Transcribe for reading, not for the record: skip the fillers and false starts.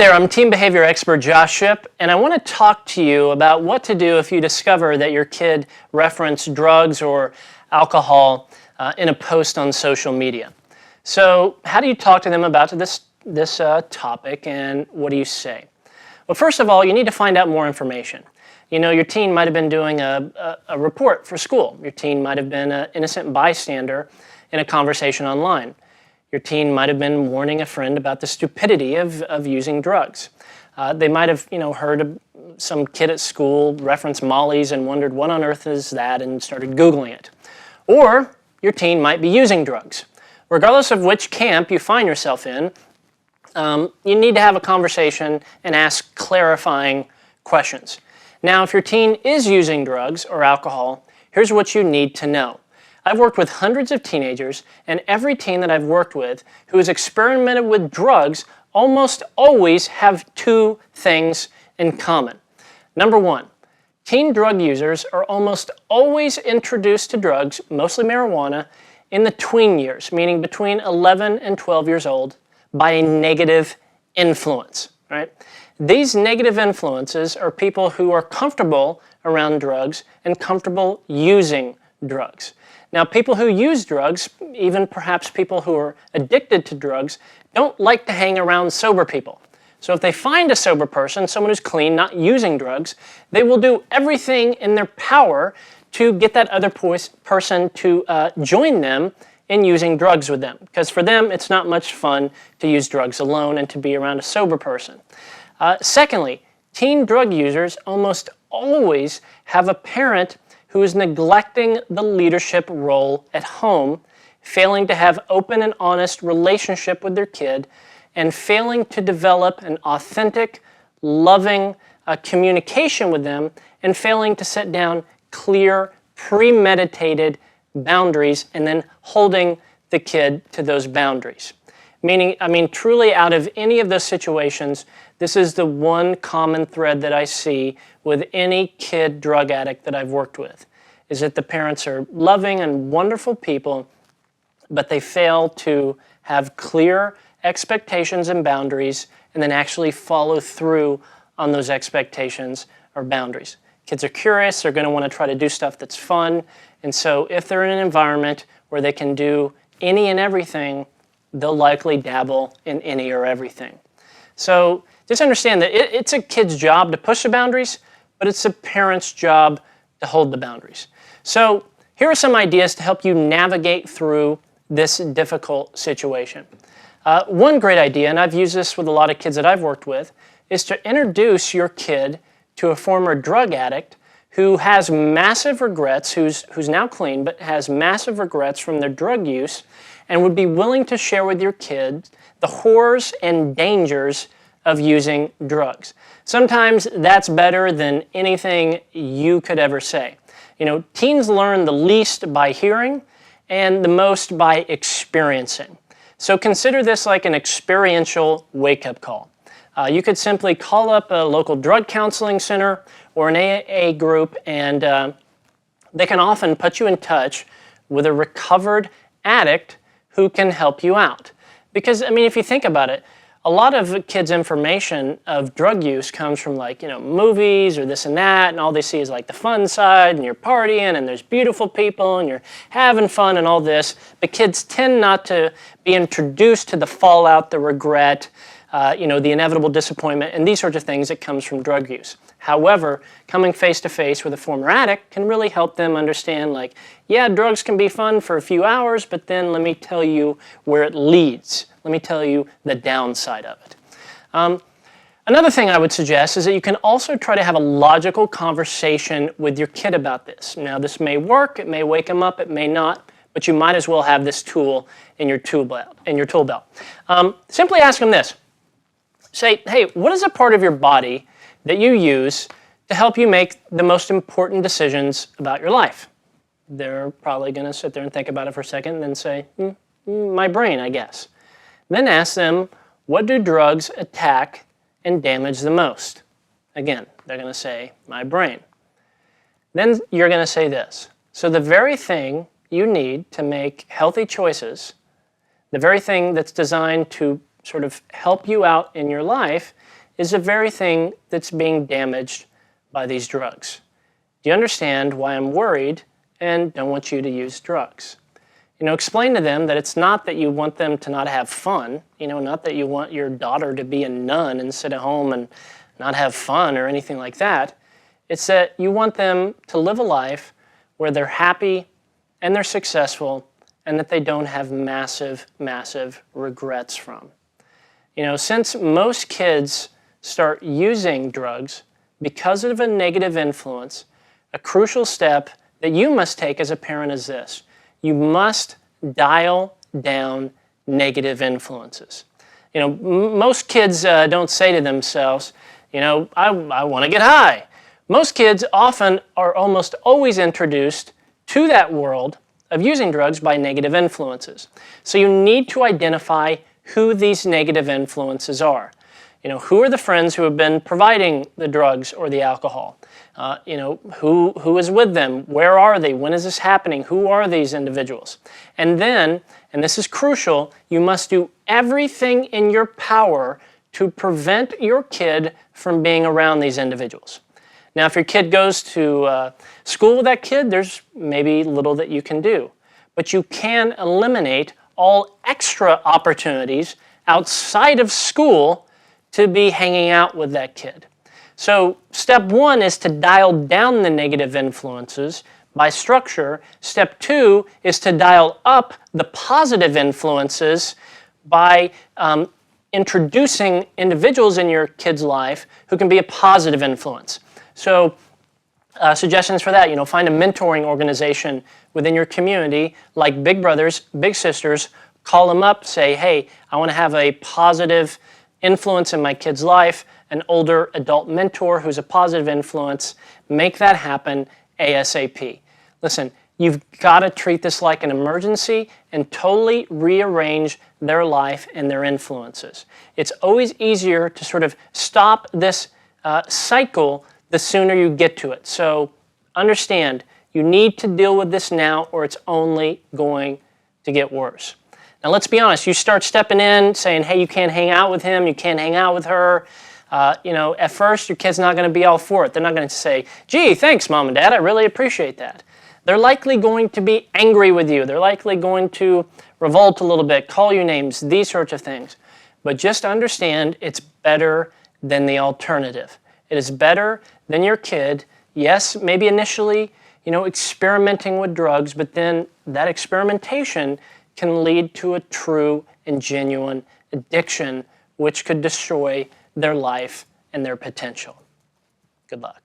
there, I'm teen behavior expert Josh Shipp, and I want to talk to you about what to do if you discover that your kid referenced drugs or alcohol in a post on social media. So how do you talk to them about this topic, and what do you say? Well, first of all, you need to find out more information. You know, your teen might have been doing a report for school. Your teen might have been an innocent bystander in a conversation online. Your teen might have been warning a friend about the stupidity of using drugs. They might have, heard some kid at school reference Molly's and wondered what on earth is that and started Googling it. Or your teen might be using drugs. Regardless of which camp you find yourself in, you need to have a conversation and ask clarifying questions. Now, if your teen is using drugs or alcohol, here's what you need to know. I've worked with hundreds of teenagers, and every teen that I've worked with who has experimented with drugs almost always have two things in common. Number one, teen drug users are almost always introduced to drugs, mostly marijuana, in the tween years, meaning between 11 and 12 years old, by a negative influence, right? These negative influences are people who are comfortable around drugs and comfortable using drugs. Now, people who use drugs, even perhaps people who are addicted to drugs, don't like to hang around sober people. So if they find a sober person, someone who's clean, not using drugs, they will do everything in their power to get that other person to join them in using drugs with them. Because for them, it's not much fun to use drugs alone and to be around a sober person. Secondly, teen drug users almost always have a parent who is neglecting the leadership role at home, failing to have open and honest relationship with their kid, and failing to develop an authentic, loving communication with them, and failing to set down clear, premeditated boundaries, and then holding the kid to those boundaries. Truly out of any of those situations, this is the one common thread that I see with any kid drug addict that I've worked with, is that the parents are loving and wonderful people, but they fail to have clear expectations and boundaries and then actually follow through on those expectations or boundaries. Kids are curious, they're going to want to try to do stuff that's fun, and so if they're in an environment where they can do any and everything, they'll likely dabble in any or everything. So just understand that it's a kid's job to push the boundaries, but it's a parent's job to hold the boundaries. So here are some ideas to help you navigate through this difficult situation. One great idea, and I've used this with a lot of kids that I've worked with, is to introduce your kid to a former drug addict who has massive regrets, who's now clean, but has massive regrets from their drug use, and would be willing to share with your kid the horrors and dangers of using drugs. Sometimes that's better than anything you could ever say. You know, teens learn the least by hearing and the most by experiencing. So consider this like an experiential wake-up call. You could simply call up a local drug counseling center or an AA group, and they can often put you in touch with a recovered addict who can help you out. Because, if you think about it, a lot of kids' information of drug use comes from movies or this and that, and all they see is like the fun side, and you're partying, and there's beautiful people, and you're having fun and all this. But kids tend not to be introduced to the fallout, the regret, the inevitable disappointment, and these sorts of things that comes from drug use. However, coming face to face with a former addict can really help them understand, drugs can be fun for a few hours, but then let me tell you where it leads. Let me tell you the downside of it. Another thing I would suggest is that you can also try to have a logical conversation with your kid about this. Now, this may work, it may wake them up, it may not, but you might as well have this tool in your tool belt. Simply ask them this. Say, hey, what is a part of your body that you use to help you make the most important decisions about your life? They're probably going to sit there and think about it for a second and then say, my brain, I guess. Then ask them, what do drugs attack and damage the most? Again, they're going to say, my brain. Then you're going to say this. So the very thing you need to make healthy choices, the very thing that's designed to sort of help you out in your life is the very thing that's being damaged by these drugs. Do you understand why I'm worried and don't want you to use drugs? Explain to them that it's not that you want them to not have fun, not that you want your daughter to be a nun and sit at home and not have fun or anything like that. It's that you want them to live a life where they're happy and they're successful and that they don't have massive, massive regrets from. Since most kids start using drugs because of a negative influence, a crucial step that you must take as a parent is this. You must dial down negative influences. Most kids don't say to themselves, I want to get high. Most kids often are almost always introduced to that world of using drugs by negative influences. So you need to identify who these negative influences are. Who are the friends who have been providing the drugs or the alcohol? Who is with them? Where are they? When is this happening? Who are these individuals? And then, and this is crucial, you must do everything in your power to prevent your kid from being around these individuals. Now, if your kid goes to school with that kid, there's maybe little that you can do. But you can eliminate all extra opportunities outside of school to be hanging out with that kid. So step one is to dial down the negative influences by structure. Step two is to dial up the positive influences by introducing individuals in your kid's life who can be a positive influence. So suggestions for that, find a mentoring organization within your community like Big Brothers, Big Sisters. Call them up, say, hey, I want to have a positive influence in my kid's life, an older adult mentor who's a positive influence. Make that happen ASAP. Listen, you've got to treat this like an emergency and totally rearrange their life and their influences. It's always easier to sort of stop this cycle the sooner you get to it. So understand, you need to deal with this now or it's only going to get worse. Now let's be honest, you start stepping in saying, hey, you can't hang out with him, you can't hang out with her. At first your kid's not going to be all for it. They're not going to say, gee, thanks Mom and Dad, I really appreciate that. They're likely going to be angry with you. They're likely going to revolt a little bit, call you names, these sorts of things. But just understand it's better than the alternative. It is better than your kid, yes, maybe initially, experimenting with drugs, but then that experimentation can lead to a true and genuine addiction, which could destroy their life and their potential. Good luck.